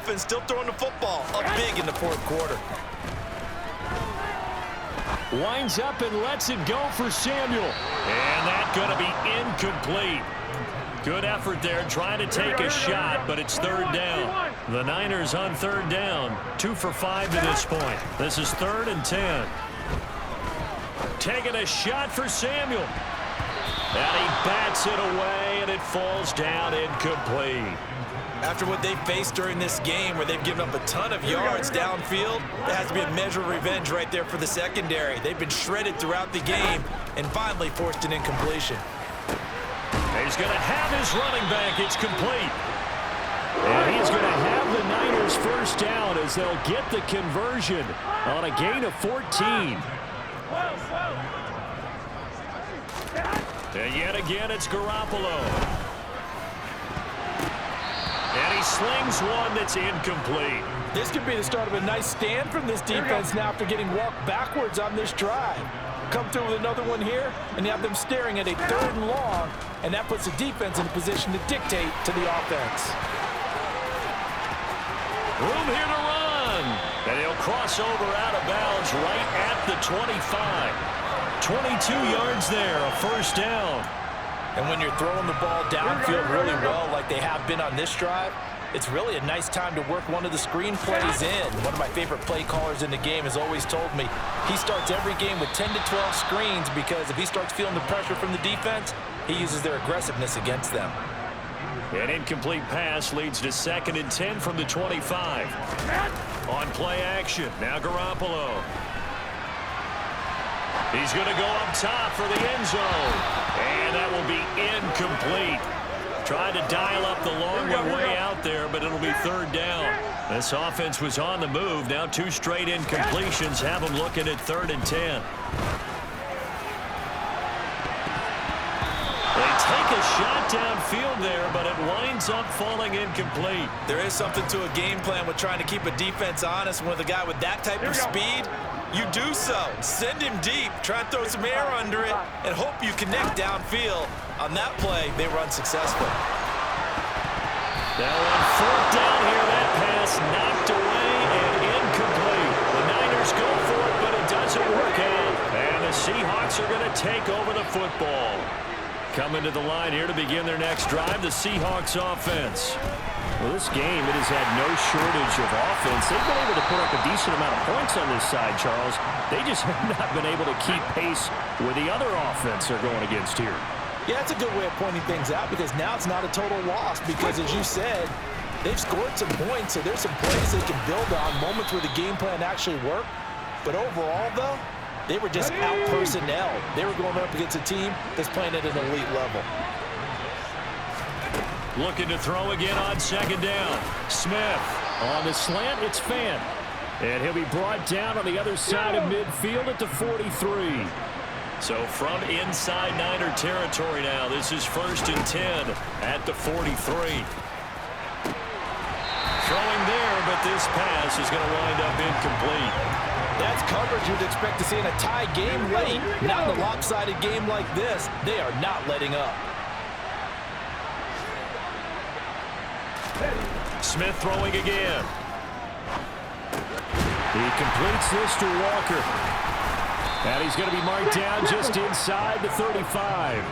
offense still throwing the football up big in the fourth quarter. Winds up and lets it go for Samuel. And that's going to be incomplete. Good effort there trying to take a shot, but it's third down. The Niners on third down. 2 for 5 to this point. This is 3rd and 10. Taking a shot for Samuel. And he bats it away, and it falls down incomplete. After what they faced during this game where they've given up a ton of yards downfield, there has to be a measure of revenge right there for the secondary. They've been shredded throughout the game and finally forced an incompletion. He's going to have his running back. It's complete. And he's going to have the Niners first down as they'll get the conversion on a gain of 14. And yet again, it's Garoppolo. And he slings one that's incomplete. This could be the start of a nice stand from this defense now after getting walked backwards on this drive. Come through with another one here, and you have them staring at a 3rd and long, and that puts the defense in a position to dictate to the offense. Room here to run. And he'll cross over out of bounds right at the 25. 22 yards there, a first down. And when you're throwing the ball downfield really well like they have been on this drive, it's really a nice time to work one of the screen plays in. One of my favorite play callers in the game has always told me he starts every game with 10 to 12 screens because if he starts feeling the pressure from the defense, he uses their aggressiveness against them. An incomplete pass leads to 2nd and 10 from the 25. On play action, now Garoppolo. He's going to go up top for the end zone. And that will be incomplete. Trying to dial up the longer way out there, but it'll be 3rd down. This offense was on the move. Now 2 straight incompletions have them looking at 3rd and 10. They take a shot downfield there, but it winds up falling incomplete. There is something to a game plan with trying to keep a defense honest. When with a guy with that type of speed, you do so. Send him deep, try and throw some air under it, and hope you connect downfield. On that play, they were unsuccessful. Now on 4th down here, that pass knocked away and incomplete. The Niners go for it, but it doesn't work out. And the Seahawks are going to take over the football. Coming to the line here to begin their next drive, the Seahawks offense. Well, this game, it has had no shortage of offense. They've been able to put up a decent amount of points on this side, Charles. They just have not been able to keep pace with the other offense they're going against here. Yeah, that's a good way of pointing things out because now it's not a total loss because, as you said, they've scored some points, so there's some plays they can build on, moments where the game plan actually worked. But overall, though, they were just out-personnel. They were going up against a team that's playing at an elite level. Looking to throw again on 2nd down. Smith on the slant, it's Fant. And he'll be brought down on the other side of midfield at the 43. So from inside Niner territory now, this is 1st and 10 at the 43. Throwing there, but this pass is going to wind up incomplete. That's coverage you'd expect to see in a tie game late. Not in a lopsided game like this. They are not letting up. Smith throwing again. He completes this to Walker. And he's going to be marked down just inside the 35.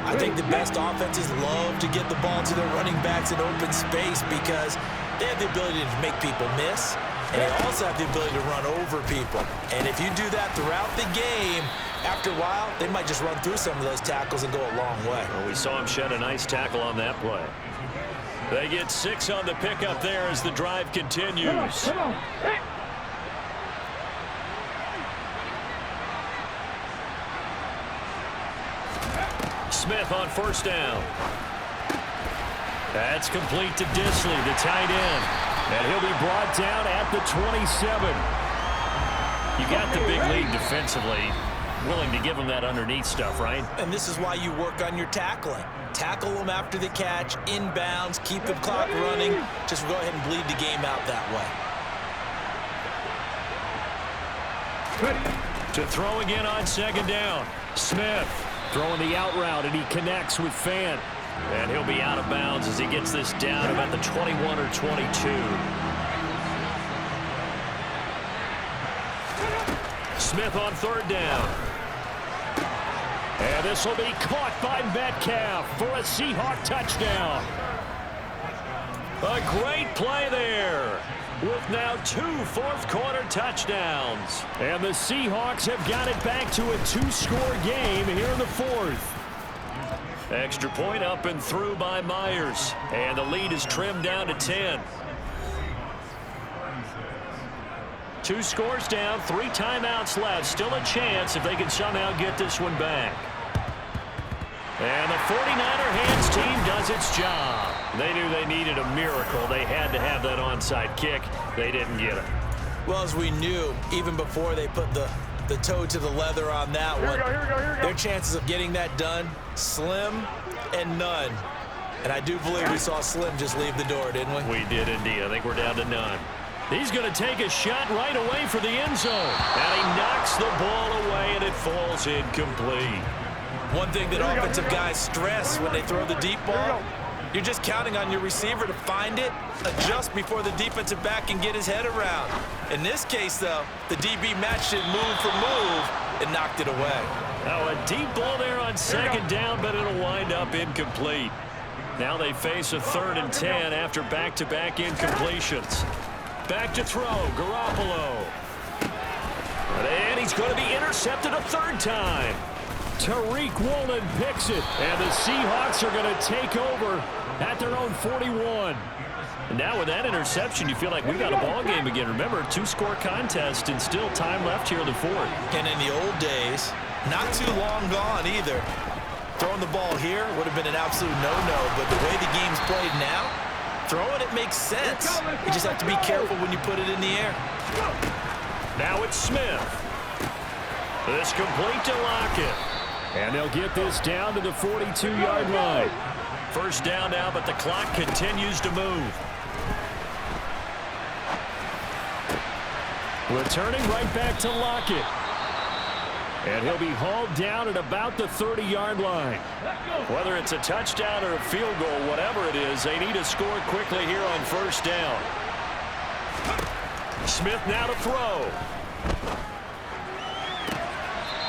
I think the best offenses love to get the ball to their running backs in open space because they have the ability to make people miss, and they also have the ability to run over people. And if you do that throughout the game, after a while, they might just run through some of those tackles and go a long way. Well, we saw him shed a nice tackle on that play. They get 6 on the pickup there as the drive continues. Come on. Hey. Smith on 1st down. That's complete to Disley, the tight end. And he'll be brought down at the 27. You got the big lead defensively. Willing to give him that underneath stuff, right? And this is why you work on your tackling. Tackle them after the catch, inbounds, keep the clock running. Just go ahead and bleed the game out that way. To throw again on 2nd down. Smith throwing the out route, and he connects with Fant. And he'll be out of bounds as he gets this down about the 21 or 22. Smith on third down. And this will be caught by Metcalf for a Seahawk touchdown. A great play there, with now 2 fourth-quarter touchdowns. And the Seahawks have got it back to a 2-score game here in the fourth. Extra point up and through by Myers. And the lead is trimmed down to 10. 2 scores down, 3 timeouts left. Still a chance if they can somehow get this one back. And the 49er hands team does its job. They knew they needed a miracle. They had to have that onside kick. They didn't get it. Well, as we knew, even before they put the toe to the leather on that one, their chances of getting that done, slim and none. And I do believe we saw Slim just leave the door, didn't we? We did indeed. I think we're down to none. He's going to take a shot right away for the end zone. And he knocks the ball away, and it falls incomplete. One thing that offensive guys stress when they throw the deep ball, you're just counting on your receiver to find it, adjust before the defensive back can get his head around. In this case, though, the DB matched it move for move and knocked it away. Now a deep ball there on second down, but it'll wind up incomplete. Now they face a 3rd and 10 after back-to-back incompletions. Back to throw, Garoppolo. And he's going to be intercepted a 3rd time. Tariq Woolen picks it, and the Seahawks are going to take over at their own 41. And now with that interception, you feel like we got a ball game again. Remember, 2-score contest and still time left here in the fourth. And in the old days, not too long gone either. Throwing the ball here would have been an absolute no-no, but the way the game's played now, throwing it makes sense. You just have to be careful when you put it in the air. Now it's Smith. This complete to Lockett. And they'll get this down to the 42-yard line. First down now, but the clock continues to move. Returning right back to Lockett. And he'll be hauled down at about the 30-yard line. Whether it's a touchdown or a field goal, whatever it is, they need to score quickly here on first down. Smith now to throw.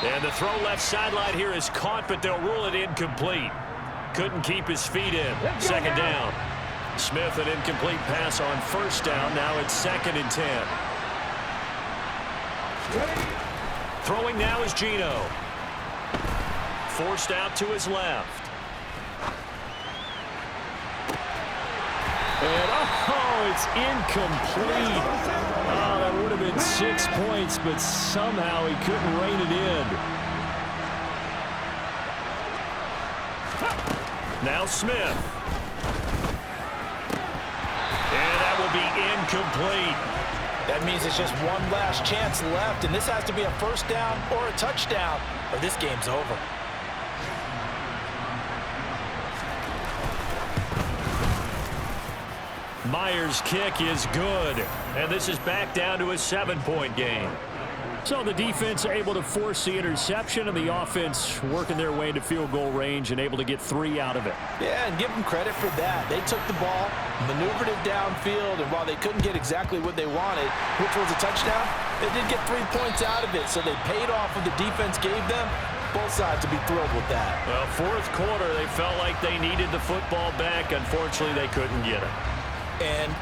And the throw left sideline here is caught, but they'll rule it incomplete. Couldn't keep his feet in. Second down. Smith, an incomplete pass on first down. Now it's 2nd and 10. Throwing now is Geno. Forced out to his left. And, oh, it's incomplete. Oh, that would have been 6 points, but somehow he couldn't rein it in. Now Smith. And that will be incomplete. That means it's just one last chance left, and this has to be a first down or a touchdown, or this game's over. Myers' kick is good, and this is back down to a 7-point game. So the defense able to force the interception, and the offense working their way into field goal range and able to get 3 out of it. Yeah, and give them credit for that. They took the ball, maneuvered it downfield, and while they couldn't get exactly what they wanted, which was a touchdown, they did get 3 points out of it, so they paid off what the defense gave them. Both sides to be thrilled with that. Well, fourth quarter, they felt like they needed the football back. Unfortunately, they couldn't get it. And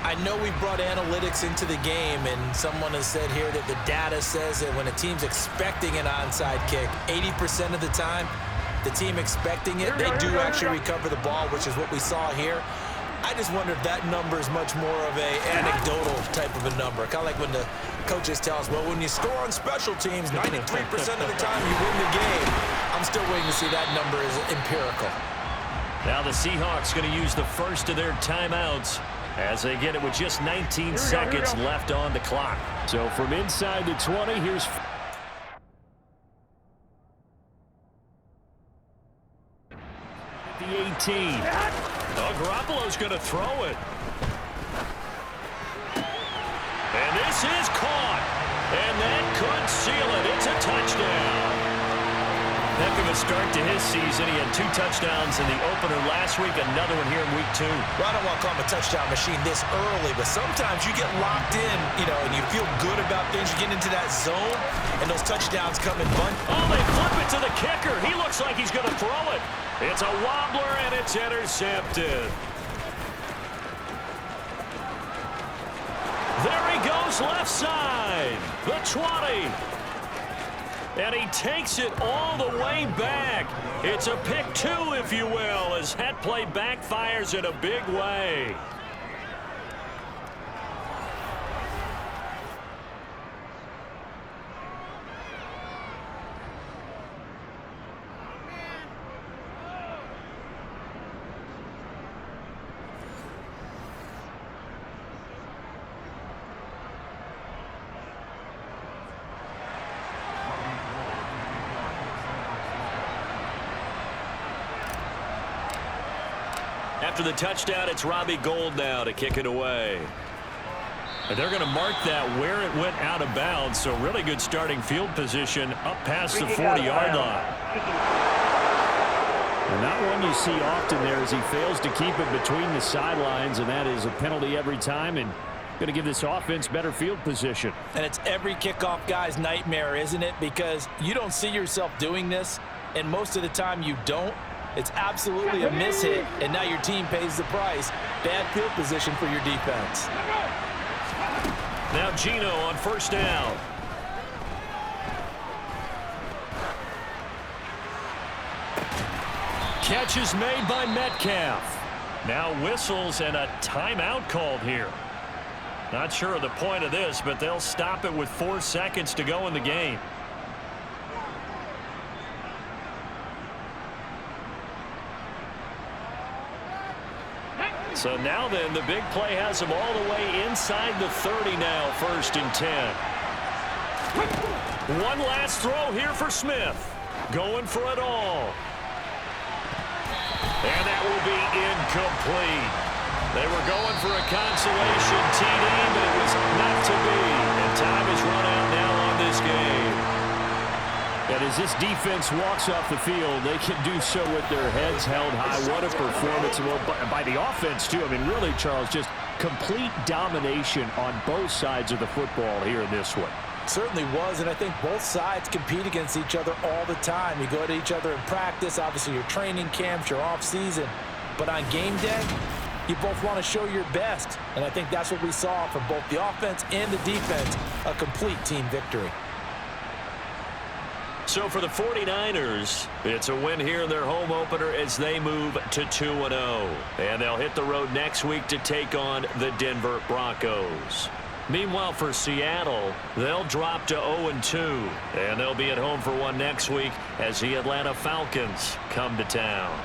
I know we brought analytics into the game, and someone has said here that the data says that when a team's expecting an onside kick, 80% of the time, the team expecting it, they do actually recover the ball, which is what we saw here. I just wonder if that number is much more of a anecdotal type of a number. Kind of like when the coaches tell us, well, when you score on special teams, 93% of the time you win the game. I'm still waiting to see that number is empirical. Now the Seahawks going to use the first of their timeouts as they get it with just 19 seconds left on the clock. So from inside the 20, here's the 18. Oh, Garoppolo's going to throw it. And this is caught. And that could seal it. It's a touchdown. Heck of a start to his season. He had 2 touchdowns in the opener last week, another one here in week 2. Well, I don't want to call him a touchdown machine this early, but sometimes you get locked in, and you feel good about things. You get into that zone, and those touchdowns come in bunch. Oh, they flip it to the kicker. He looks like he's going to throw it. It's a wobbler, and it's intercepted. There he goes, left side. The 20. And he takes it all the way back. It's a pick 2, if you will, as that play backfires in a big way. After the touchdown, it's Robbie Gould now to kick it away. And they're going to mark that where it went out of bounds, so really good starting field position up past the 40-yard line. And not one you see often there as he fails to keep it between the sidelines, and that is a penalty every time, and going to give this offense better field position. And it's every kickoff guy's nightmare, isn't it? Because you don't see yourself doing this, and most of the time you don't. It's absolutely a mishit, and now your team pays the price. Bad field position for your defense. Now Gino on first down. Catch is made by Metcalf. Now whistles and a timeout called here. Not sure of the point of this, but they'll stop it with 4 seconds to go in the game. So now then, the big play has them all the way inside the 30 now, 1st and 10. One last throw here for Smith. Going for it all. And that will be incomplete. They were going for a consolation TD, but it was not to be. And time is run out now on this game. And as this defense walks off the field, they can do so with their heads held high. What a performance. Well, by the offense, too. I mean, really, Charles, just complete domination on both sides of the football here in this one. Certainly was, and I think both sides compete against each other all the time. You go at each other in practice, obviously your training camps, your off-season. But on game day, you both want to show your best. And I think that's what we saw from both the offense and the defense, a complete team victory. So for the 49ers, it's a win here in their home opener as they move to 2-0. And they'll hit the road next week to take on the Denver Broncos. Meanwhile, for Seattle, they'll drop to 0-2. And they'll be at home for one next week as the Atlanta Falcons come to town.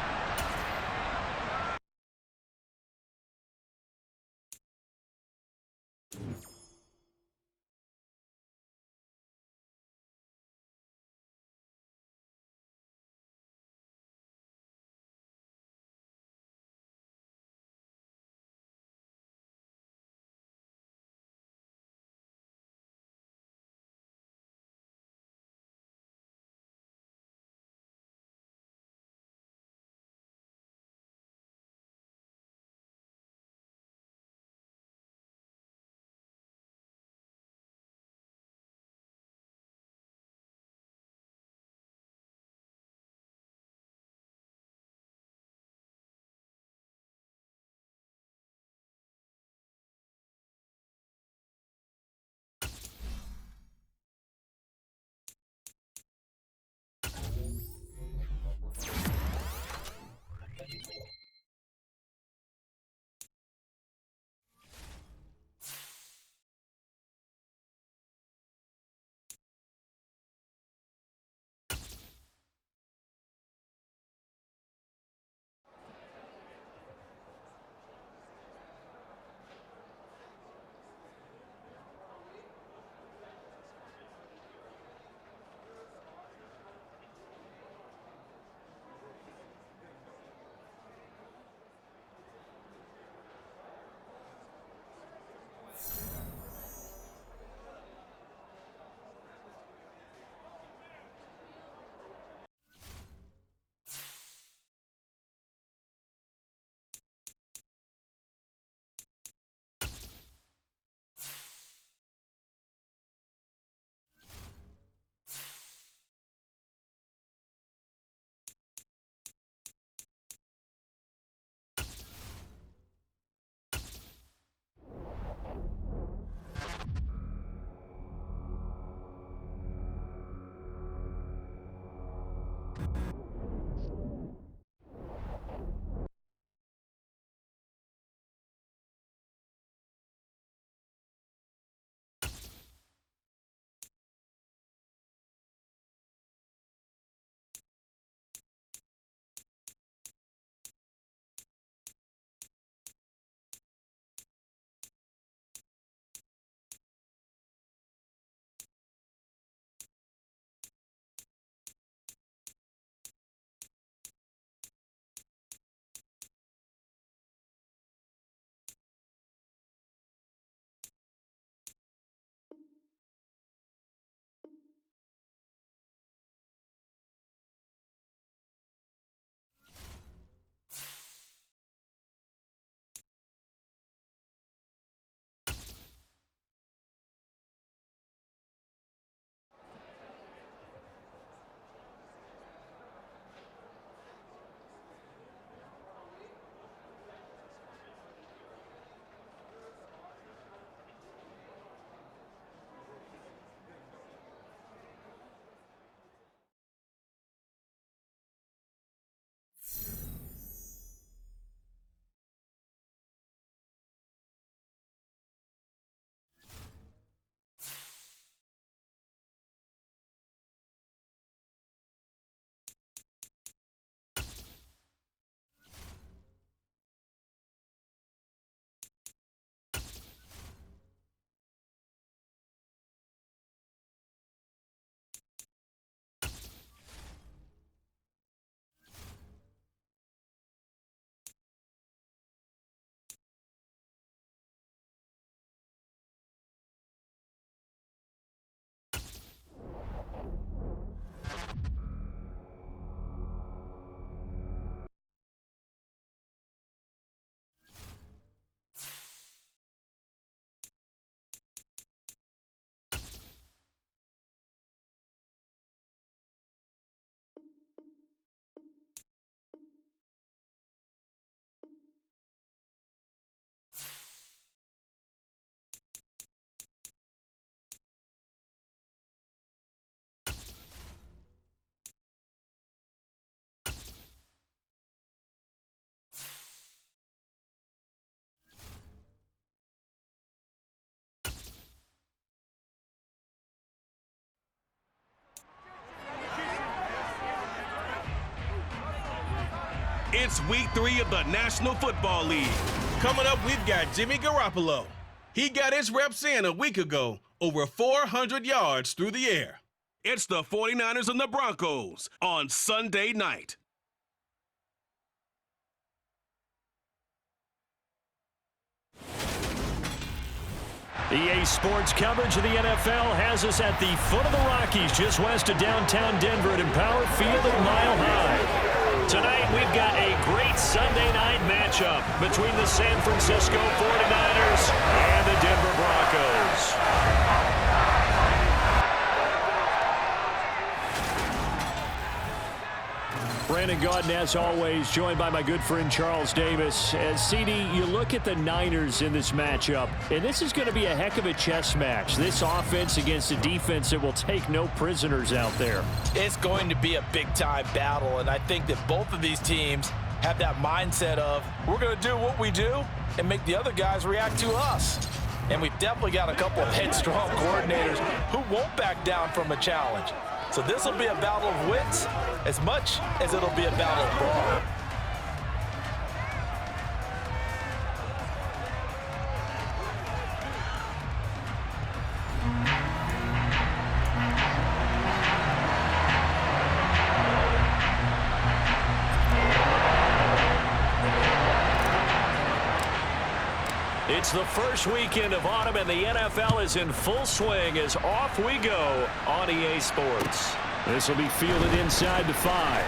It's Week 3 of the National Football League. Coming up, we've got Jimmy Garoppolo. He got his reps in a week ago, over 400 yards through the air. It's the 49ers and the Broncos on Sunday night. EA Sports coverage of the NFL has us at the foot of the Rockies, just west of downtown Denver at Empower Field at Mile High. Tonight, we've got a great Sunday night matchup between the San Francisco 49ers and the Denver Broncos. Brandon Gaudin, as always, joined by my good friend Charles Davis. As CD, you look at the Niners in this matchup, and this is going to be a heck of a chess match. This offense against a defense that will take no prisoners out there. It's going to be a big-time battle, and I think that both of these teams have that mindset of, we're going to do what we do and make the other guys react to us. And we've definitely got a couple of headstrong coordinators who won't back down from a challenge. So this will be a battle of wits as much as it'll be a battle of brawn. It's the first weekend of autumn, and the NFL is in full swing as off we go on EA Sports. This will be fielded inside the 5.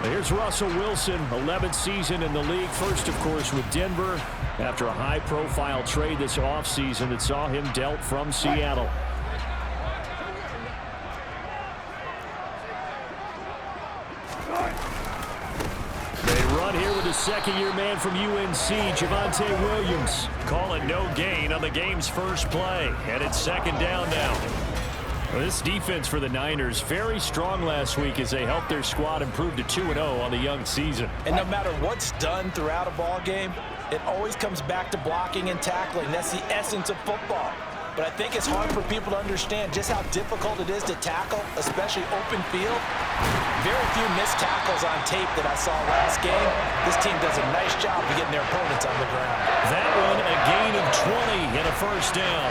Here's Russell Wilson, 11th season in the league. First, of course, with Denver after a high-profile trade this offseason that saw him dealt from Seattle. Here with the second-year man from UNC, Javonte Williams, calling no gain on the game's first play, and it's second down now. Well, this defense for the Niners, very strong last week as they helped their squad improve to 2-0 on the young season. And no matter what's done throughout a ball game, it always comes back to blocking and tackling. That's the essence of football. But I think it's hard for people to understand just how difficult it is to tackle, especially open field. Very few missed tackles on tape that I saw last game. This team does a nice job of getting their opponents on the ground. That one, a gain of 20 and a first down.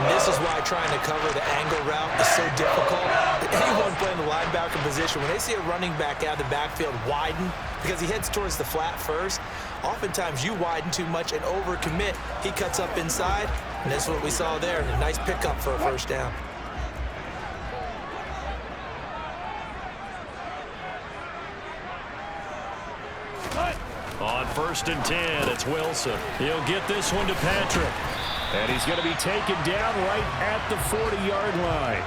And this is why trying to cover the angle route is so difficult. Anyone playing the linebacker position, when they see a running back out of the backfield widen, because he heads towards the flat first, oftentimes you widen too much and overcommit. He cuts up inside, and that's what we saw there. A nice pickup for a first down. On 1st and 10, it's Wilson. He'll get this one to Patrick. And he's going to be taken down right at the 40-yard line.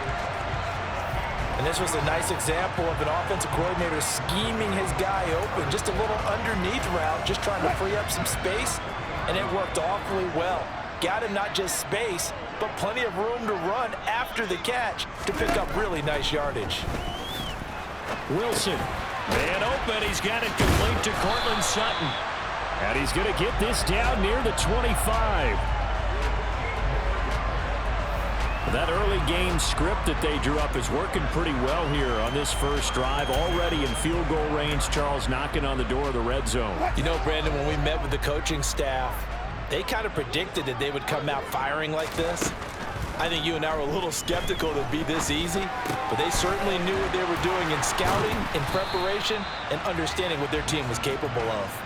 And this was a nice example of an offensive coordinator scheming his guy open. Just a little underneath route, just trying to free up some space. And it worked awfully well. Got him not just space, but plenty of room to run after the catch to pick up really nice yardage. Wilson, man open. He's got it complete to Cortland Sutton. And he's going to get this down near the 25. That early game script that they drew up is working pretty well here on this first drive. Already in field goal range, Charles knocking on the door of the red zone. You know, Brandon, when we met with the coaching staff, they kind of predicted that they would come out firing like this. I think you and I were a little skeptical that it'd be this easy, but they certainly knew what they were doing in scouting, in preparation, and understanding what their team was capable of.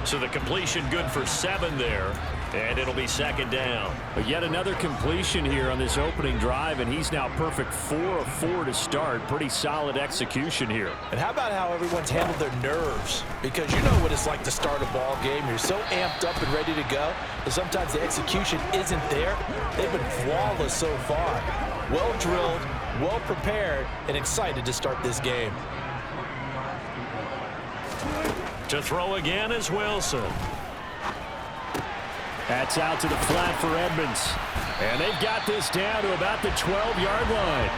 So the completion good for 7 there, and it'll be second down. But yet another completion here on this opening drive, and he's now perfect 4 of 4 to start. Pretty solid execution here. And how about how everyone's handled their nerves? Because you know what it's like to start a ball game. You're so amped up and ready to go, but sometimes the execution isn't there. They've been flawless so far. Well drilled, well prepared, and excited to start this game. To throw again is Wilson. That's out to the flat for Edmonds. And they've got this down to about the 12-yard line.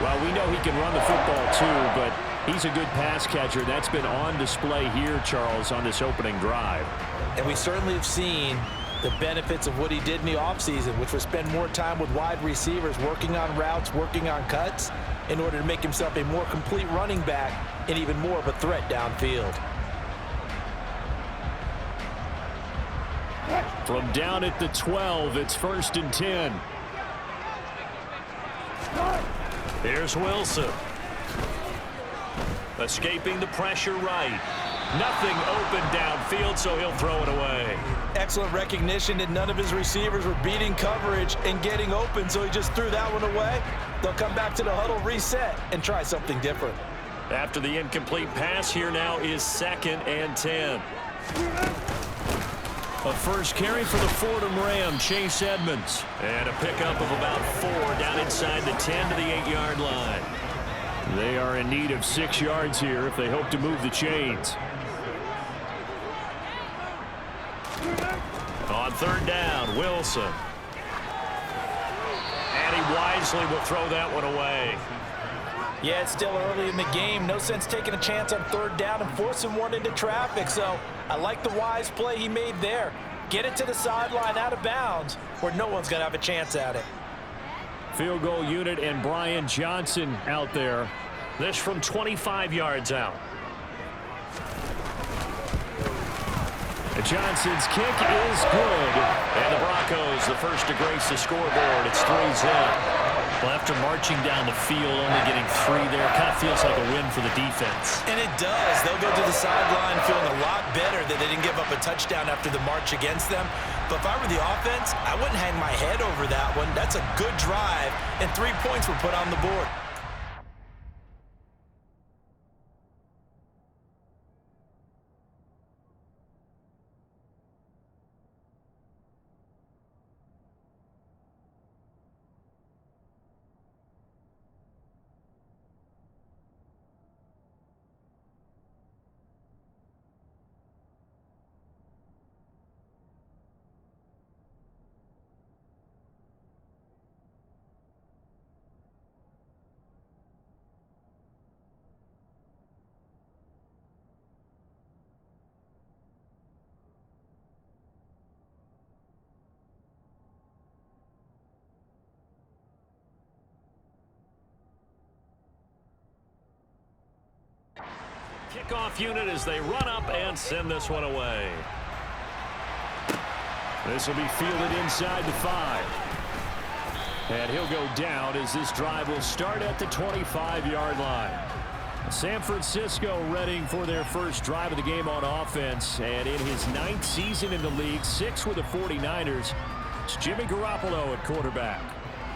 Well, we know he can run the football too, but he's a good pass catcher. That's been on display here, Charles, on this opening drive. And we certainly have seen the benefits of what he did in the offseason, which was spend more time with wide receivers, working on routes, working on cuts, in order to make himself a more complete running back and even more of a threat downfield. From down at the 12, it's 1st and 10. Here's Wilson. Escaping the pressure right. Nothing open downfield, so he'll throw it away. Excellent recognition that none of his receivers were beating coverage and getting open, so he just threw that one away. They'll come back to the huddle, reset, and try something different. After the incomplete pass, here now is 2nd and 10. A first carry for the Fordham Ram, Chase Edmonds. And a pickup of about 4 down inside the 10 to the 8-yard line. They are in need of 6 yards here if they hope to move the chains. On 3rd down, Wilson. And he wisely will throw that one away. Yeah, it's still early in the game. No sense taking a chance on 3rd down and forcing one into traffic. So I like the wise play he made there. Get it to the sideline out of bounds where no one's going to have a chance at it. Field goal unit and Brian Johnson out there. This from 25 yards out. Johnson's kick is good. And the Broncos, the first to grace the scoreboard. It's 3-0. Well, after marching down the field, only getting 3 there, kind of feels like a win for the defense. And it does. They'll go to the sideline feeling a lot better that they didn't give up a touchdown after the march against them. But if I were the offense, I wouldn't hang my head over that one. That's a good drive, and 3 points were put on the board. Kickoff unit as they run up and send this one away. This will be fielded inside the 5. And he'll go down as this drive will start at the 25-yard line. San Francisco readying for their first drive of the game on offense. And in his 9th season in the league, 6 with the 49ers, it's Jimmy Garoppolo at quarterback.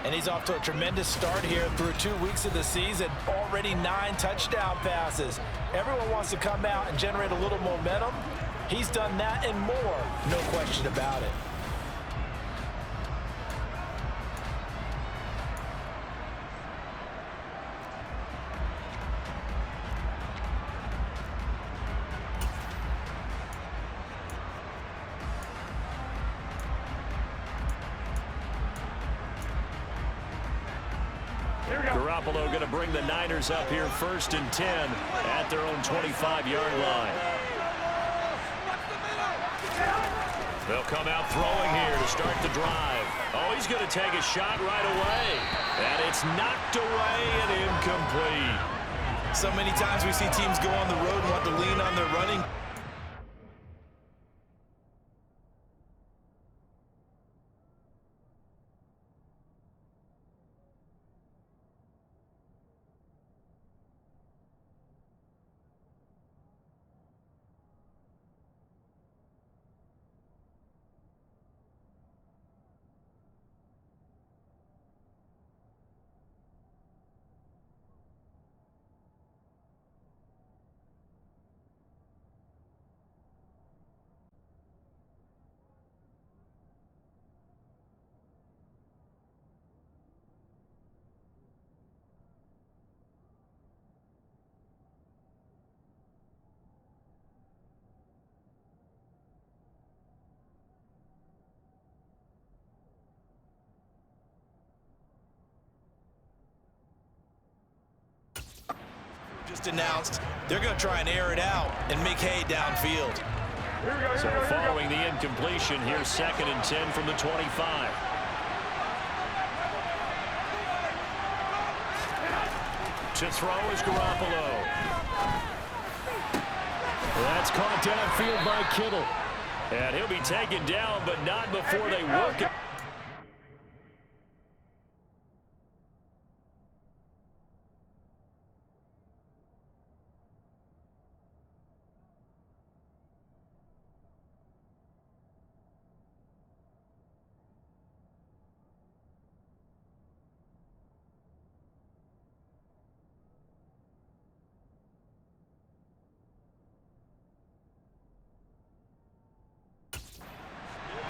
And he's off to a tremendous start here through 2 weeks of the season. Already 9 touchdown passes. Everyone wants to come out and generate a little momentum. He's done that and more, no question about it. Garoppolo going to bring the Niners up here 1st and 10 at their own 25-yard line. They'll come out throwing here to start the drive. Oh, he's going to take a shot right away. And it's knocked away and incomplete. So many times we see teams go on the road and want to lean on their running. Just announced they're going to try and air it out and make hay downfield. So following the incompletion, here's 2nd and 10 from the 25. To throw is Garoppolo. That's caught downfield by Kittle. And he'll be taken down, but not before they work it.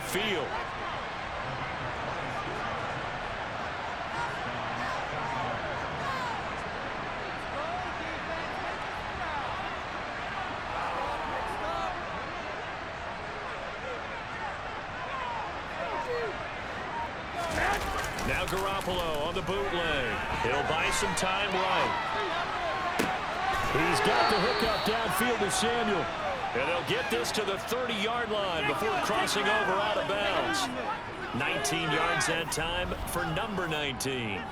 Field. Now Garoppolo on the bootleg. He'll buy some time right. He's got the hookup downfield to Samuel. And they'll get this to the 30-yard line before crossing over out of bounds. 19 yards that time for number 19.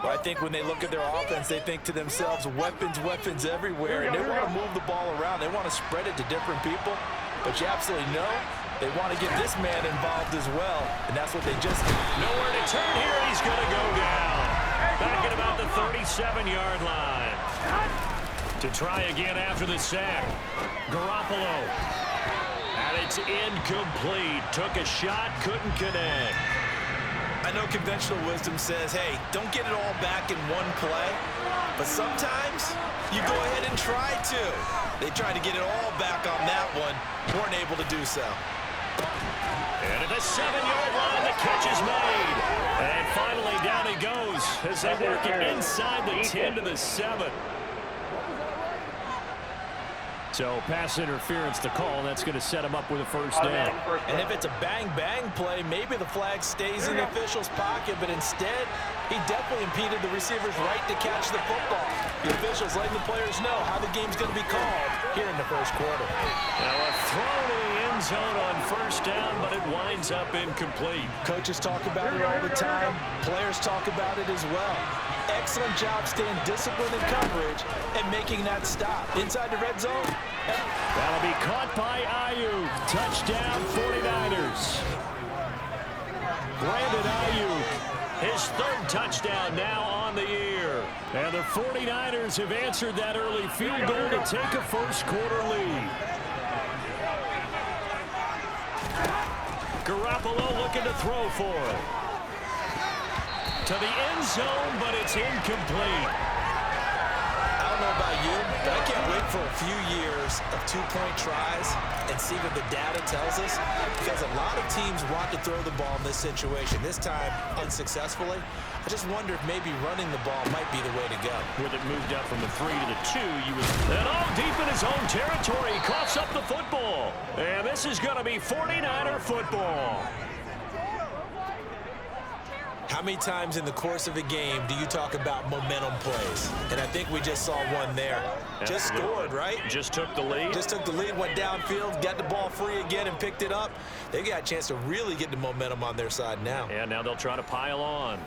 Well, I think when they look at their offense, they think to themselves, weapons, weapons everywhere. And they want to move the ball around. They want to spread it to different people. But you absolutely know they want to get this man involved as well. And that's what they just did. Nowhere to turn here. He's going to go down. Back at about the 37-yard line. To try again after the sack. Garoppolo. And it's incomplete. Took a shot, couldn't connect. I know conventional wisdom says, hey, don't get it all back in one play. But sometimes you go ahead and try to. They tried to get it all back on that one. Weren't able to do so. And at the 7-yard line, the catch is made. And finally down he goes as they work it inside the 10 to the 7. So pass interference to call, and that's going to set him up with a first down. And if it's a bang-bang play, maybe the flag stays in the official's pocket, but instead, he definitely impeded the receiver's right to catch the football. The officials letting the players know how the game's going to be called here in the first quarter. Now a throw to the end zone on first down, but it winds up incomplete. Coaches talk about it all the time. Players talk about it as well. Excellent job staying disciplined in coverage and making that stop. Inside the red zone. That'll be caught by Ayuk. Touchdown 49ers. Brandon Ayuk, his 3rd touchdown now on the year. And the 49ers have answered that early field goal to take a first quarter lead. Garoppolo looking to throw for it. To the end zone, but it's incomplete. I don't know about you, but I can't wait for a few years of two-point tries and see what the data tells us, because a lot of teams want to throw the ball in this situation, this time unsuccessfully. I just wonder if maybe running the ball might be the way to go. With it moved up from the 3 to the 2, you would... And all deep in his own territory, he coughs up the football. And this is going to be 49er football. How many times in the course of a game do you talk about momentum plays? And I think we just saw one there. Just scored, right? Just took the lead. Just took the lead, went downfield, got the ball free again and picked it up. They got a chance to really get the momentum on their side now. And now they'll try to pile on.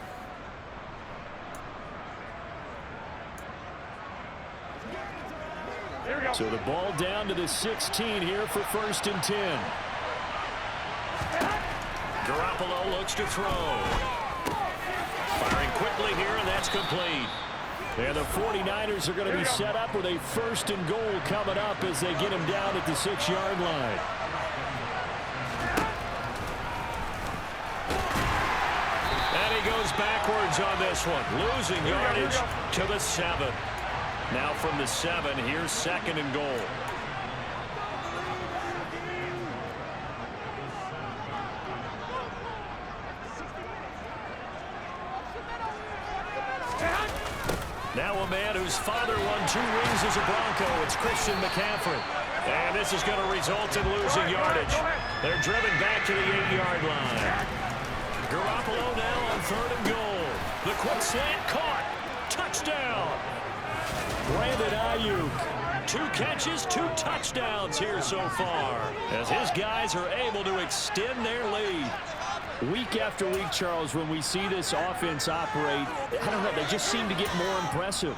So the ball down to the 16 here for 1st and 10. Garoppolo looks to throw. Firing quickly here, and that's complete. And the 49ers are going to be set up with a 1st and goal coming up as they get him down at the 6-yard line. And he goes backwards on this one, losing yardage to the 7. Now from the 7, here's 2nd and goal. Now a man whose father won 2 rings as a Bronco. It's Christian McCaffrey. And this is going to result in losing yardage. They're driven back to the 8-yard line. Garoppolo now on 3rd and goal. The quick slant caught. Touchdown. Brandon Ayuk. 2 catches, 2 touchdowns here so far, as his guys are able to extend their lead. Week after week, Charles, when we see this offense operate, I don't know, they just seem to get more impressive.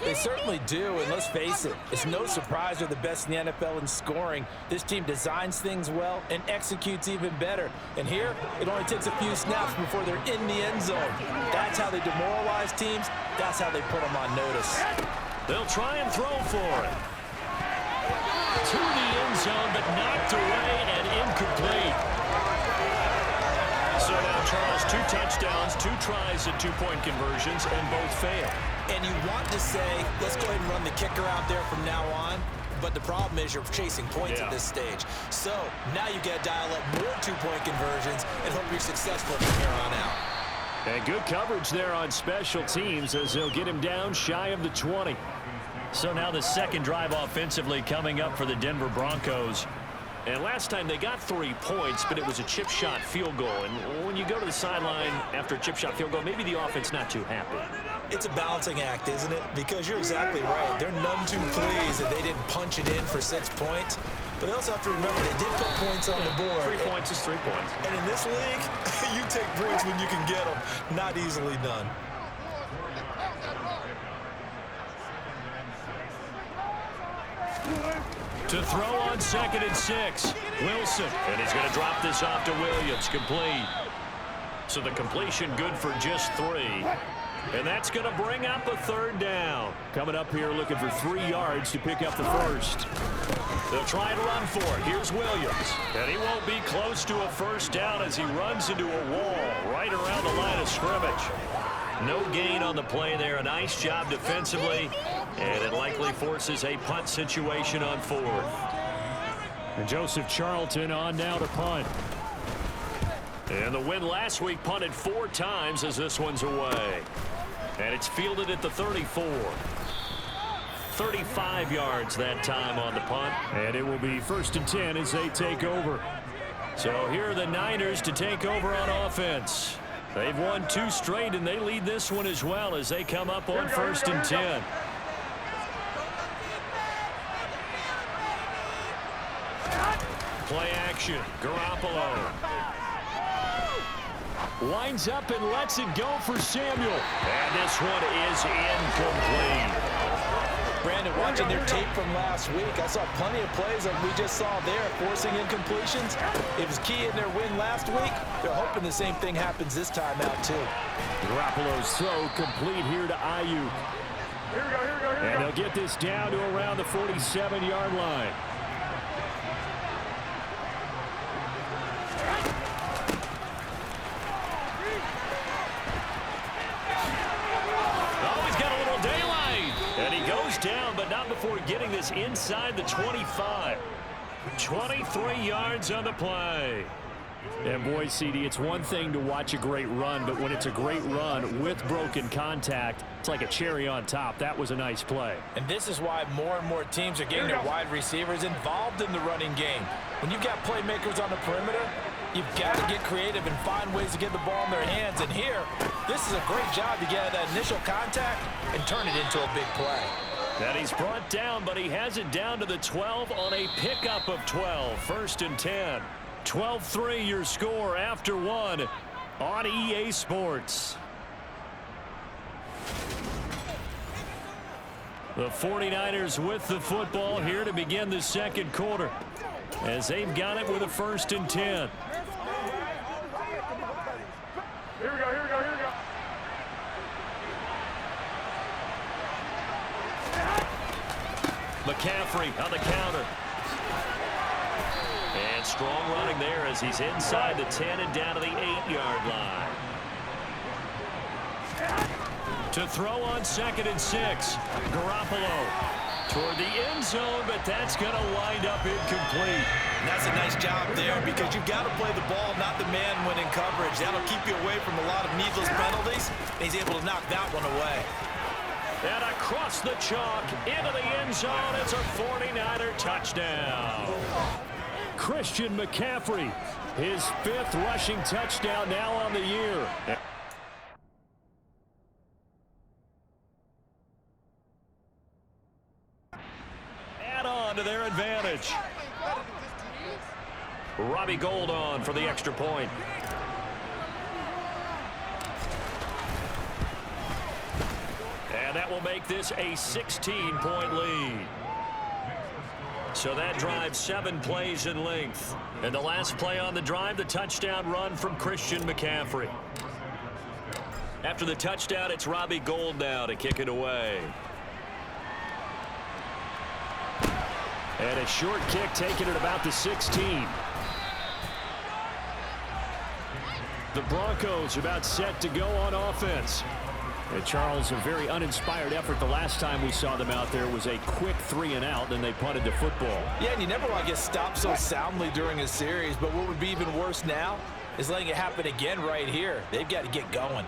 They certainly do, and let's face it, it's no surprise they're the best in the NFL in scoring. This team designs things well and executes even better. And here, it only takes a few snaps before they're in the end zone. That's how they demoralize teams. That's how they put them on notice. They'll try and throw for it. To the end zone, but knocked away and incomplete. So now, Charles, 2 touchdowns, 2 tries at 2-point conversions, and both fail. And you want to say, let's go ahead and run the kicker out there from now on. But the problem is you're chasing points at this stage. So now you got to dial up more 2-point conversions and hope you're successful from here on out. And good coverage there on special teams as they'll get him down shy of the 20. So now the second drive offensively coming up for the Denver Broncos. And last time they got 3 points, but it was a chip shot field goal. And when you go to the sideline after a chip shot field goal, maybe the offense not too happy. It's a balancing act, isn't it? Because you're exactly right. They're none too pleased that they didn't punch it in for 6 points. But they also have to remember they did put points on the board. 3 points is 3 points. And in this league, you take points when you can get them. Not easily done. To throw on 2nd and 6. Wilson. And he's going to drop this off to Williams. Complete. So the completion good for just 3. And that's going to bring up a 3rd down. Coming up here looking for 3 yards to pick up the first. They'll try and run for it. Here's Williams. And he won't be close to a 1st down as he runs into a wall right around the line of scrimmage. No gain on the play there. A nice job defensively. And it likely forces a punt situation on 4th. And Joseph Charlton on now to punt. And the win last week punted 4 times as this one's away. And it's fielded at the 34. 35 yards that time on the punt. And it will be 1st and 10 as they take over. So here are the Niners to take over on offense. They've won 2 straight, and they lead this one as well as they come up on 1st and 10. Play action. Garoppolo. Winds up and lets it go for Samuel. And this one is incomplete. Brandon, watching their tape from last week, I saw plenty of plays that we just saw there, forcing incompletions. It was key in their win last week. They're hoping the same thing happens this time out, too. Garoppolo's throw complete here to Ayuk. And they'll get this down to around the 47-yard line. Down, but not before getting this inside the 25. 23 yards on the play. And boy, CD, it's one thing to watch a great run, but when it's a great run with broken contact, it's like a cherry on top. That was a nice play. And this is why more and more teams are getting their wide receivers involved in the running game. When you've got playmakers on the perimeter, you've got to get creative and find ways to get the ball in their hands. And here, this is a great job to get that initial contact and turn it into a big play. And he's brought down, but he has it down to the 12 on a pickup of 12. 1st and 10. 12-3 your score after 1 on EA Sports. The 49ers with the football here to begin the 2nd quarter as they've got it with a 1st and 10. Here we go, here we go, here we go. McCaffrey on the counter. And strong running there as he's inside the 10 and down to the 8-yard line. To throw on 2nd and 6. Garoppolo toward the end zone, but that's going to wind up incomplete. And that's a nice job there because you've got to play the ball, not the man when in coverage. That'll keep you away from a lot of needless penalties. And he's able to knock that one away. And across the chalk into the end zone, it's a 49er touchdown. Christian McCaffrey, his 5th rushing touchdown now on the year. Dulcich. Robbie Gould on for the extra point. And that will make this a 16-point lead. So that drive 7 plays in length. And the last play on the drive, the touchdown run from Christian McCaffrey. After the touchdown, it's Robbie Gould now to kick it away. And a short kick taken at about the 16. The Broncos about set to go on offense. And Charles, a very uninspired effort the last time we saw them out there was a quick 3-and-out, then they punted the football. Yeah, and you never want to get stopped so soundly during a series, but what would be even worse now is letting it happen again right here. They've got to get going.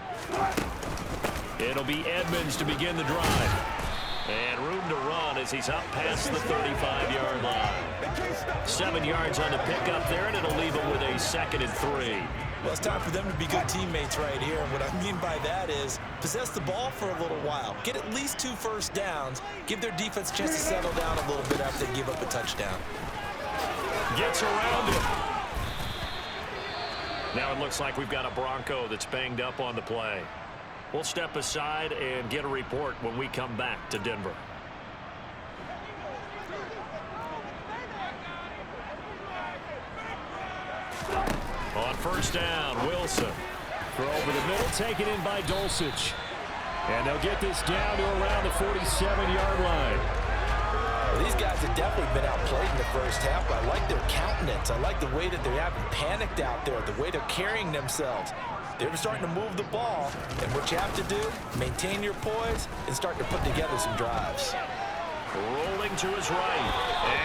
It'll be Edmonds to begin the drive. And room to run as he's up past the 35-yard line. 7 yards on the pickup there, and it'll leave him with a 2nd and 3. Well, it's time for them to be good teammates right here. And what I mean by that is possess the ball for a little while. Get at least 2 first downs. Give their defense a chance to settle down a little bit after they give up a touchdown. Gets around it. Now it looks like we've got a Bronco that's banged up on the play. We'll step aside and get a report when we come back to Denver. On first down, Wilson. Throw over the middle, taken in by Dulcich. And they'll get this down to around the 47-yard line. Well, these guys have definitely been outplayed in the first half, but I like their countenance. I like the way that they haven't panicked out there, the way they're carrying themselves. They're starting to move the ball, and what you have to do, maintain your poise and start to put together some drives. Rolling to his right,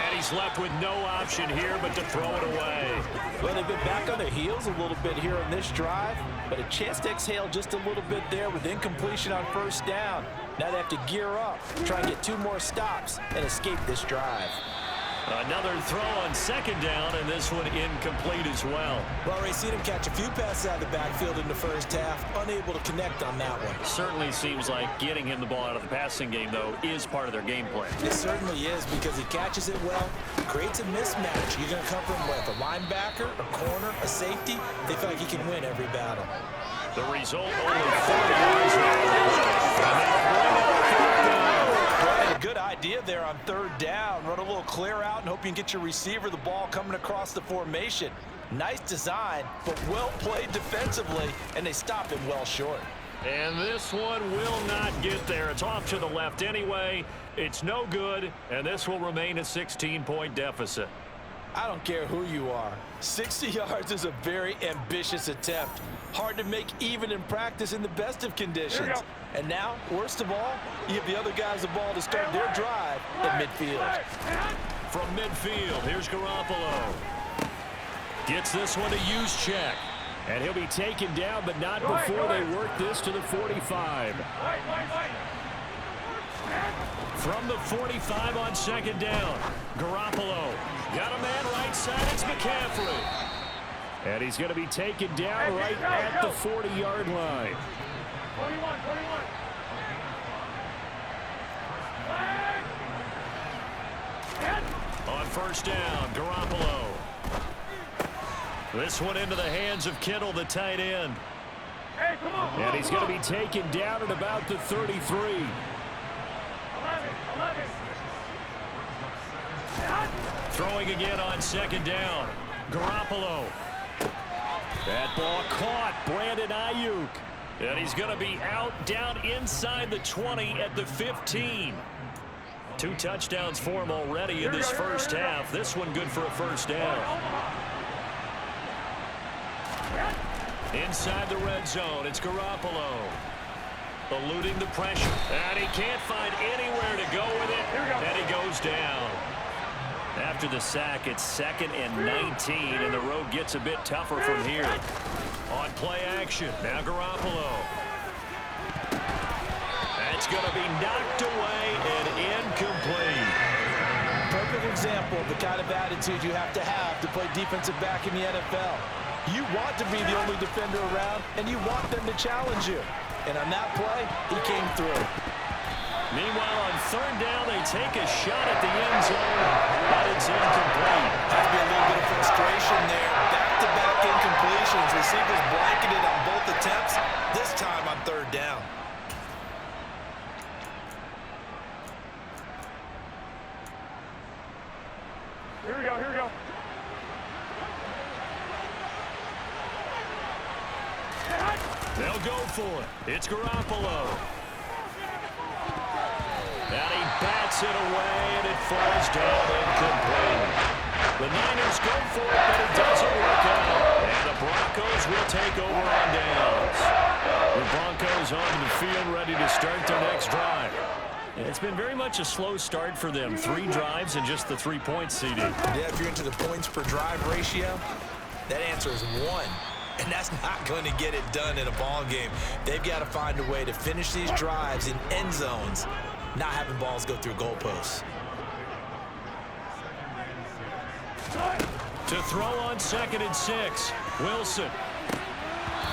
and he's left with no option here but to throw it away. Well, they've been back on their heels a little bit here on this drive, but a chance to exhale just a little bit there with incompletion on first down. Now they have to gear up, try and get 2 more stops, and escape this drive. Another throw on second down, and this one incomplete as well. Well, Ray, seen him catch a few passes out of the backfield in the first half, unable to connect on that one. Certainly seems like getting him the ball out of the passing game, though, is part of their game plan. It certainly is because he catches it well, creates a mismatch. You're going to cover him with a linebacker, a corner, a safety. They feel like he can win every battle. The result, only 4 yards. A good idea there on third down. Run a little clear out and hope you can get your receiver the ball coming across the formation. Nice design, but well played defensively, and they stop him well short. And this one will not get there. It's off to the left anyway. It's no good, and this will remain a 16-point deficit. I don't care who you are. 60 yards is a very ambitious attempt. Hard to make even in practice in the best of conditions. And now, worst of all, you give the other guys the ball to start their drive at midfield. From midfield, here's Garoppolo. Gets this one to Juszczyk. And he'll be taken down, but not before they work this to the 45. From the 45 on second down, Garoppolo. Got a man right side, it's McCaffrey. And he's going to be taken down right at the 40-yard line. 21. On first down, Garoppolo. This one into the hands of Kittle, the tight end. Hey, come on. And he's going to be taken down at about the 33. 11. Throwing again on second down, Garoppolo. That ball caught, Brandon Ayuk. And he's going to be out down inside the 20 at the 15. 2 touchdowns for him already in this first half. This one good for a first down. Inside the red zone, it's Garoppolo. Eluding the pressure. And he can't find anywhere to go with it. And he goes down. After the sack, it's 2nd and 19, and the road gets a bit tougher from here. On play action, now Garoppolo. That's going to be knocked away and incomplete. Perfect example of the kind of attitude you have to play defensive back in the NFL. You want to be the only defender around, and you want them to challenge you. And on that play, he came through. Meanwhile, on third down, they take a shot at the end zone, but it's incomplete. Has to be a little bit of frustration there. Back-to-back incompletions. Receivers blanketed on both attempts, this time on third down. Here we go, here we go. They'll go for it. It's Garoppolo. And he bats it away, and it falls down incomplete. The Niners go for it, but it doesn't work out. And the Broncos will take over on downs. The Broncos onto the field, ready to start their next drive. And it's been very much a slow start for them. 3 drives and just the 3 points, CD. Yeah, if you're into the points per drive ratio, that answer is 1. And that's not going to get it done in a ball game. They've got to find a way to finish these drives in end zones, not having balls go through goalposts. To throw on 2nd and 6, Wilson.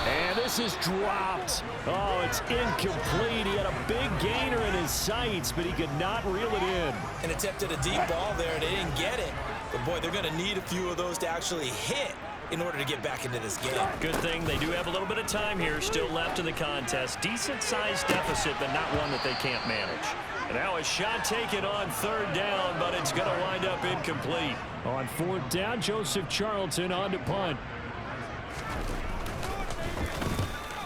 And this is dropped. Oh, it's incomplete. He had a big gainer in his sights, but he could not reel it in. And attempted a deep ball there. They didn't get it. But, boy, they're going to need a few of those to actually hit in order to get back into this game. Good thing they do have a little bit of time here still left in the contest. Decent-sized deficit, but not one that they can't manage. And now a shot taken on third down, but it's going to wind up incomplete. On fourth down, Joseph Charlton on to punt.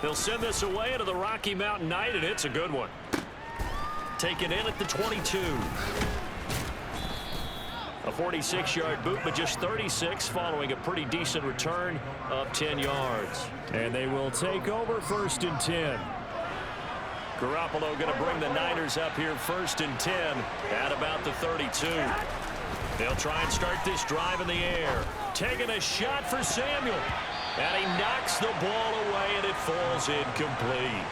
They'll send this away into the Rocky Mountain Night, and it's a good one. Taken in at the 22. A 46-yard boot, but just 36 following a pretty decent return of 10 yards. And they will take over 1st and 10. Garoppolo going to bring the Niners up here 1st and 10 at about the 32. They'll try and start this drive in the air. Taking a shot for Samuel. And he knocks the ball away, and it falls incomplete.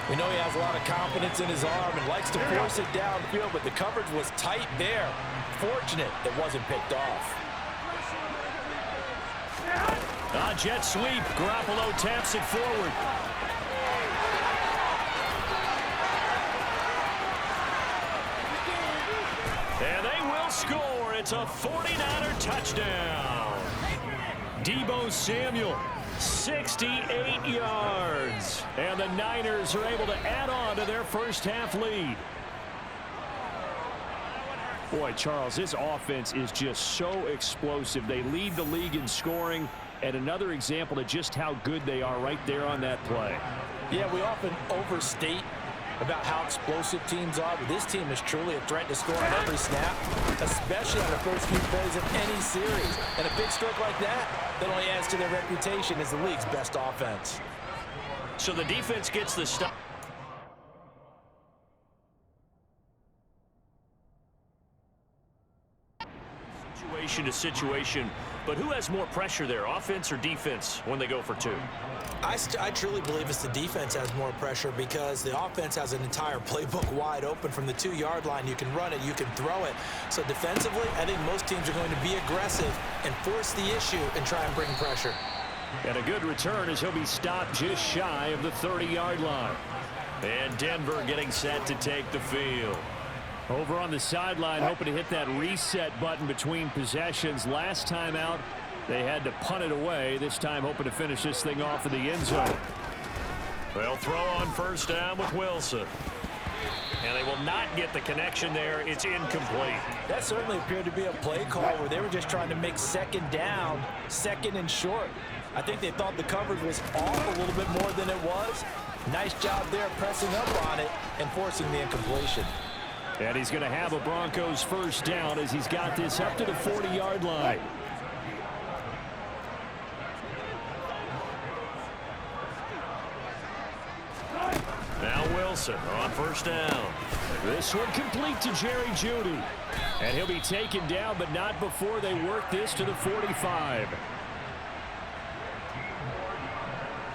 We know he has a lot of confidence in his arm and likes to force it downfield, but the coverage was tight there. Fortunate it wasn't picked off. Jet sweep. Garoppolo taps it forward. And they will score. It's a 49er touchdown. Deebo Samuel, 68 yards. And the Niners are able to add on to their first half lead. Boy, Charles, this offense is just so explosive. They lead the league in scoring, and another example of just how good they are right there on that play. Yeah, we often overstate about how explosive teams are, but this team is truly a threat to score on every snap, especially on the first few plays of any series. And a big stroke like that only adds to their reputation as the league's best offense. So the defense gets the stop. Situation to situation, but who has more pressure there, offense or defense, when they go for 2? I truly believe it's the defense has more pressure because the offense has an entire playbook wide open from the 2-yard line. You can run it, you can throw it. So defensively, I think most teams are going to be aggressive and force the issue and try and bring pressure. And a good return as he'll be stopped just shy of the 30-yard line. And Denver getting set to take the field. Over on the sideline, hoping to hit that reset button between possessions. Last time out, they had to punt it away. This time, hoping to finish this thing off in the end zone. They'll throw on first down with Wilson. And they will not get the connection there. It's incomplete. That certainly appeared to be a play call where they were just trying to make second down, second and short. I think they thought the coverage was off a little bit more than it was. Nice job there pressing up on it and forcing the incompletion. And he's going to have a Broncos first down as he's got this up to the 40-yard line. Now Wilson on first down. This one complete to Jerry Jeudy. And he'll be taken down, but not before they work this to the 45.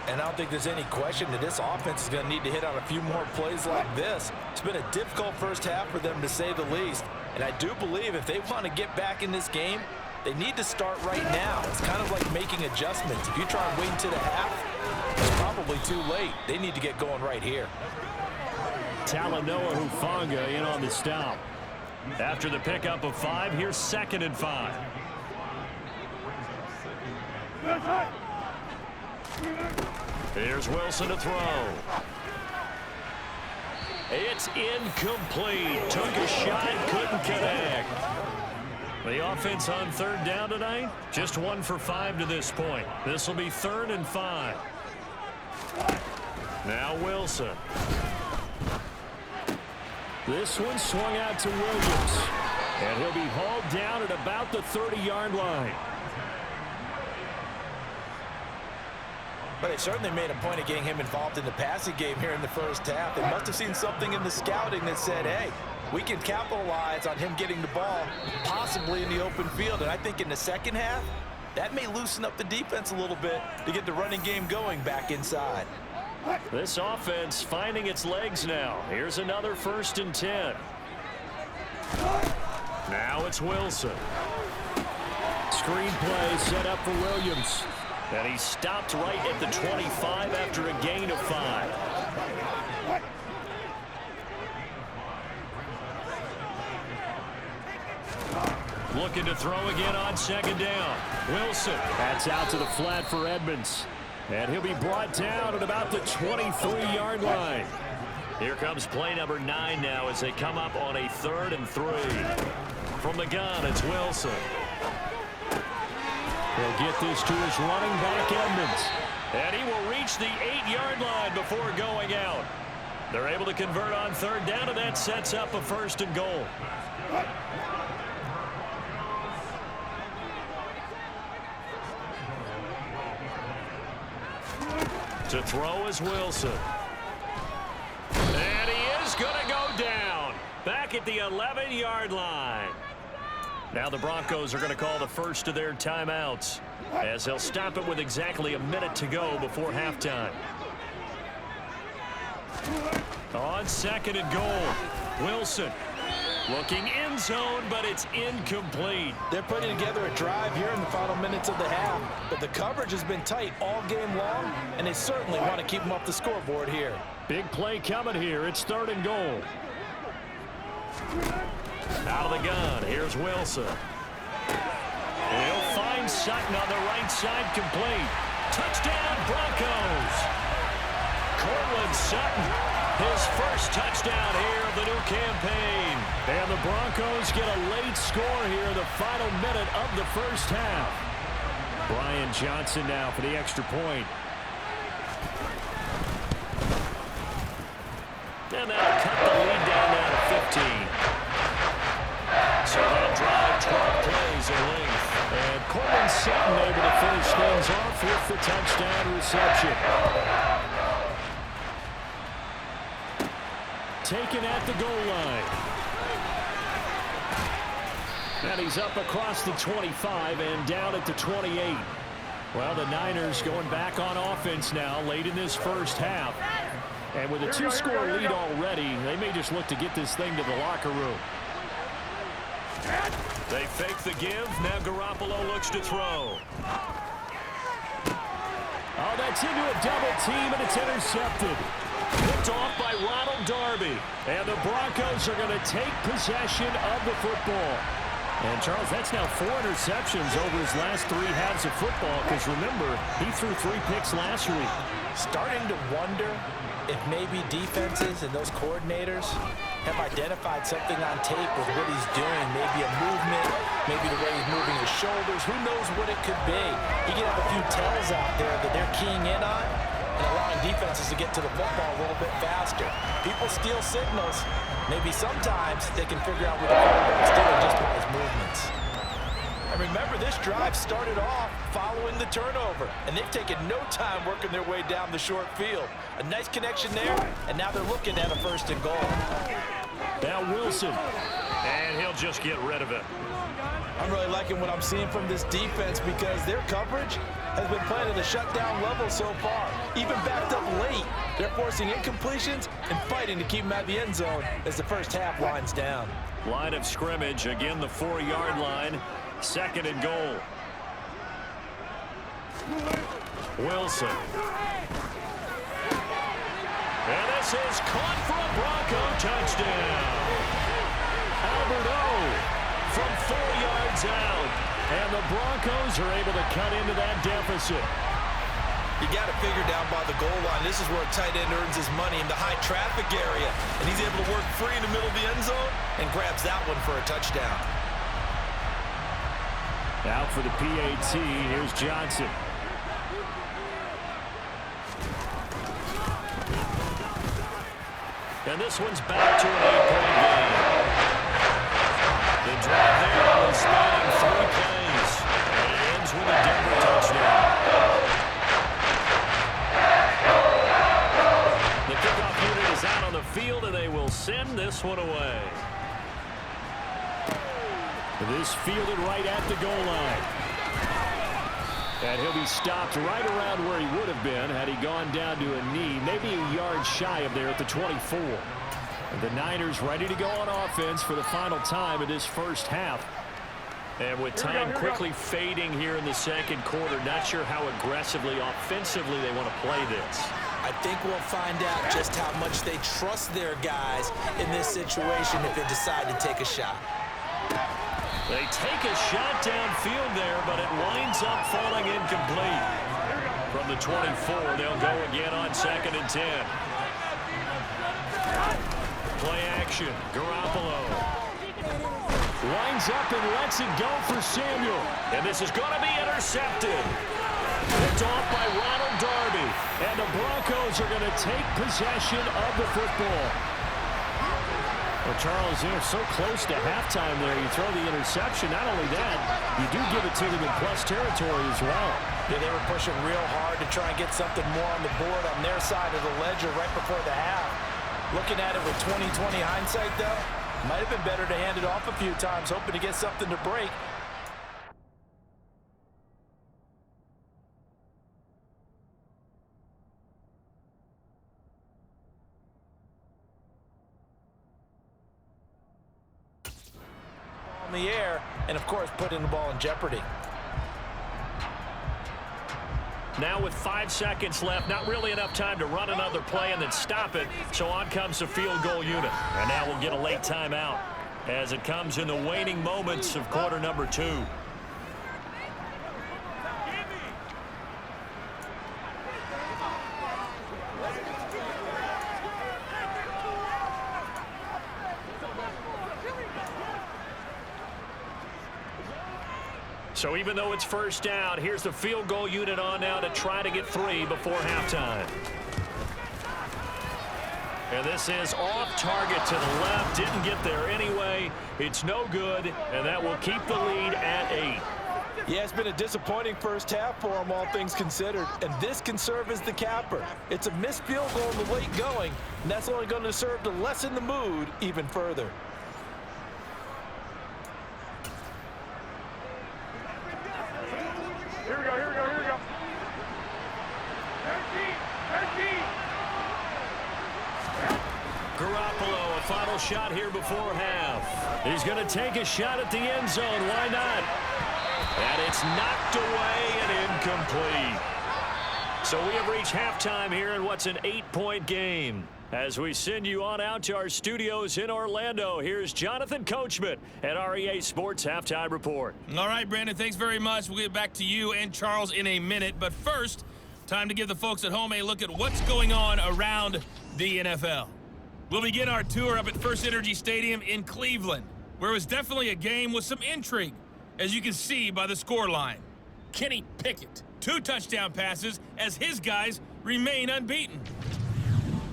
And I don't think there's any question that this offense is going to need to hit on a few more plays like this. It's been a difficult first half for them, to say the least. And I do believe if they want to get back in this game, they need to start right now. It's kind of like making adjustments. If you try and wait until the half, it's probably too late. They need to get going right here. Talanoa Hufanga in on the stop. After the pickup of 5, here's 2nd and 5. Here's Wilson to throw. It's incomplete. Took a shot, couldn't connect. The offense on 3rd down tonight, just 1 for 5 to this point. This will be 3rd and 5. Now Wilson. This one swung out to Williams. And he'll be hauled down at about the 30-yard line. But they certainly made a point of getting him involved in the passing game here in the first half. They must have seen something in the scouting that said, hey, we can capitalize on him getting the ball, possibly in the open field. And I think in the second half, that may loosen up the defense a little bit to get the running game going back inside. This offense finding its legs now. Here's another 1st and 10. Now it's Wilson. Screen play set up for Williams. And he stopped right at the 25 after a gain of 5. Looking to throw again on 2nd down. Wilson. That's out to the flat for Edmonds. And he'll be brought down at about the 23-yard line. Here comes play number 9 now as they come up on a 3rd and 3. From the gun, it's Wilson. He'll get this to his running back, Edmonds. And he will reach the 8-yard line before going out. They're able to convert on 3rd down, and that sets up a 1st and goal. To throw is Wilson. And he is going to go down. Back at the 11-yard line. Now the Broncos are going to call the first of their timeouts as they'll stop it with exactly a minute to go before halftime. On 2nd and goal, Wilson looking end zone, but it's incomplete. They're putting together a drive here in the final minutes of the half, but the coverage has been tight all game long, and they certainly want to keep them off the scoreboard here. Big play coming here. It's 3rd and goal. Out of the gun, here's Wilson. He'll find Sutton on the right side, complete. Touchdown, Broncos. Cortland Sutton, his first touchdown here of the new campaign. And the Broncos get a late score here in the final minute of the first half. Brian Johnson now for the extra point. And that'll cut the lead down now to 15. So they'll drive 12 plays in length. And Cortland Sutton able to finish things off with the touchdown reception. Taken at the goal line. And he's up across the 25 and down at the 28. Well, the Niners going back on offense now late in this first half. And with a 2-score lead already, they may just look to get this thing to the locker room. They fake the give. Now Garoppolo looks to throw. Oh, that's into a double team, and it's intercepted. Picked off by Ronald Darby. And the Broncos are going to take possession of the football. And, Charles, that's now 4 interceptions over his last 3 halves of football, because, remember, he threw 3 picks last week. Starting to wonder if maybe defenses and those coordinators have identified something on tape with what he's doing. Maybe a movement, maybe the way he's moving his shoulders. Who knows what it could be? He could have a few tells out there that they're keying in on and allowing defenses to get to the football a little bit faster. People steal signals. Maybe sometimes they can figure out what the quarterback's doing just by his movements. And remember, this drive started off following the turnover, and they've taken no time working their way down the short field. A nice connection there, and now they're looking at a 1st and goal. Now Wilson, and he'll just get rid of it. I'm really liking what I'm seeing from this defense because their coverage has been playing at a shutdown level so far. Even backed up late, they're forcing incompletions and fighting to keep them at the end zone as the first half winds down. Line of scrimmage, again the 4-yard line. 2nd and goal. Wilson. And this is caught for a Bronco touchdown. Albert O from 4 yards out. And the Broncos are able to cut into that deficit. You got to figure down by the goal line. This is where a tight end earns his money in the high traffic area. And he's able to work free in the middle of the end zone and grabs that one for a touchdown. Out for the PAT, here's Johnson. And this one's back to an 8-point game. The drive there was spanning 3 plays. And it ends with a Denver touchdown. The kickoff unit is out on the field, and they will send this one away. This fielded right at the goal line. And he'll be stopped right around where he would have been had he gone down to a knee, maybe a yard shy of there at the 24. And the Niners ready to go on offense for the final time in this first half. And with time quickly fading here in the second quarter, not sure how aggressively, offensively they want to play this. I think we'll find out just how much they trust their guys in this situation if they decide to take a shot. They take a shot downfield there, but it winds up falling incomplete. From the 24, they'll go again on 2nd and 10. Play action, Garoppolo. Winds up and lets it go for Samuel. And this is going to be intercepted. Picked off by Ronald Darby. And the Broncos are going to take possession of the football. Well, Charles, they're so close to halftime there. You throw the interception. Not only that, you do give it to them in plus territory as well. Yeah, they were pushing real hard to try and get something more on the board on their side of the ledger right before the half. Looking at it with 20/20 hindsight, though, might have been better to hand it off a few times, hoping to get something to break. The air, and of course putting the ball in jeopardy. Now with 5 seconds left, not really enough time to run another play and then stop it, so on comes the field goal unit. And now we'll get a late timeout as it comes in the waning moments of quarter number 2. So even though it's first down, here's the field goal unit on now to try to get 3 before halftime. And this is off target to the left. Didn't get there anyway. It's no good, and that will keep the lead at 8. Yeah, it's been a disappointing first half for them, all things considered. And this can serve as the capper. It's a missed field goal in the late going, and that's only going to serve to lessen the mood even further. Here we go, here we go, here we go. 13. Garoppolo, a final shot here before half. He's going to take a shot at the end zone. Why not? And it's knocked away and incomplete. So we have reached halftime here in what's an 8-point game. As we send you on out to our studios in Orlando, here's Jonathan Coachman at REA Sports Halftime Report. All right, Brandon, thanks very much. We'll get back to you and Charles in a minute. But first, time to give the folks at home a look at what's going on around the NFL. We'll begin our tour up at First Energy Stadium in Cleveland, where it was definitely a game with some intrigue, as you can see by the scoreline. Kenny Pickett, 2 touchdown passes as his guys remain unbeaten.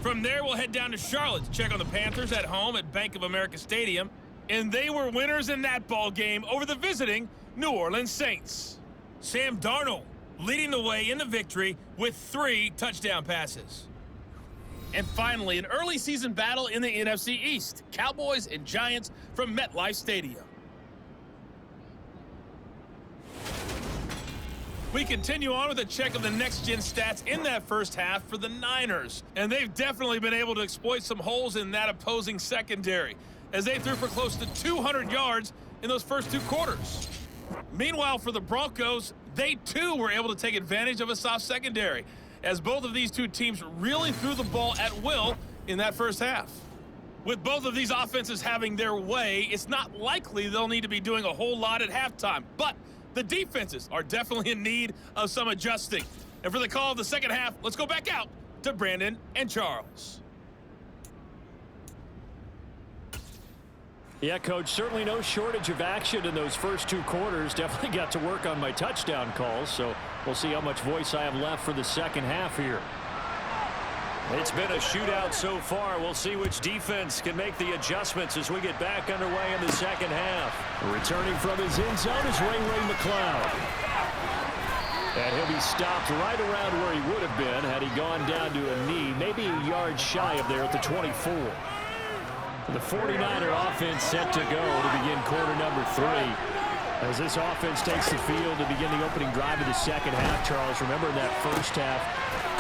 From there, we'll head down to Charlotte to check on the Panthers at home at Bank of America Stadium. And they were winners in that ball game over the visiting New Orleans Saints. Sam Darnold leading the way in the victory with 3 touchdown passes. And finally, an early season battle in the NFC East. Cowboys and Giants from MetLife Stadium. We continue on with a check of the next-gen stats in that first half for the Niners. And they've definitely been able to exploit some holes in that opposing secondary, as they threw for close to 200 yards in those first 2 quarters. Meanwhile, for the Broncos, they too were able to take advantage of a soft secondary, as both of these two teams really threw the ball at will in that first half. With both of these offenses having their way, it's not likely they'll need to be doing a whole lot at halftime. But the defenses are definitely in need of some adjusting. And for the call of the second half, let's go back out to Brandon and Charles. Yeah, Coach, certainly no shortage of action in those first two quarters. Definitely got to work on my touchdown calls, so we'll see how much voice I have left for the second half here. It's been a shootout so far. We'll see which defense can make the adjustments as we get back underway in the second half. Returning from his end zone is Ray McCloud. And he'll be stopped right around where he would have been had he gone down to a knee, maybe a yard shy of there at the 24. The 49er offense set to go to begin quarter number 3. As this offense takes the field to begin the opening drive of the second half, Charles, remember in that first half,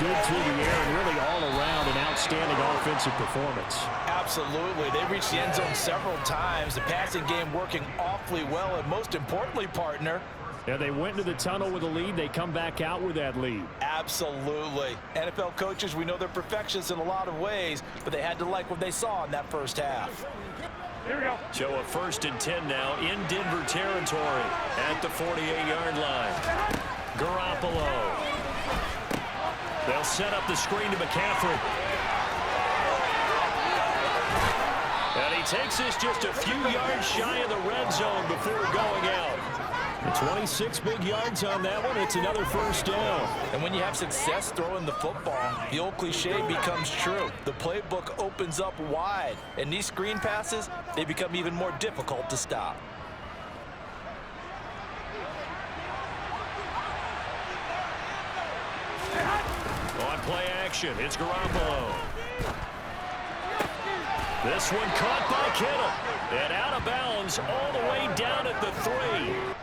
good through the air and really all around an outstanding offensive performance. Absolutely. They reached the end zone several times. The passing game working awfully well, and most importantly, partner, yeah, they went into the tunnel with a lead. They come back out with that lead. absolutely. NFL coaches, we know they're perfectionists in a lot of ways, but they had to like what they saw in that first half. Here we go. So a 1st and 10 now in Denver territory at the 48-yard line. Garoppolo. They'll set up the screen to McCaffrey. And he takes this just a few yards shy of the red zone before going out. 26 big yards on that one. It's another first down. And when you have success throwing the football, the old cliche becomes true. The playbook opens up wide, and these screen passes, they become even more difficult to stop. On play action, it's Garoppolo. This one caught by Kittle. And out of bounds all the way down at the 3.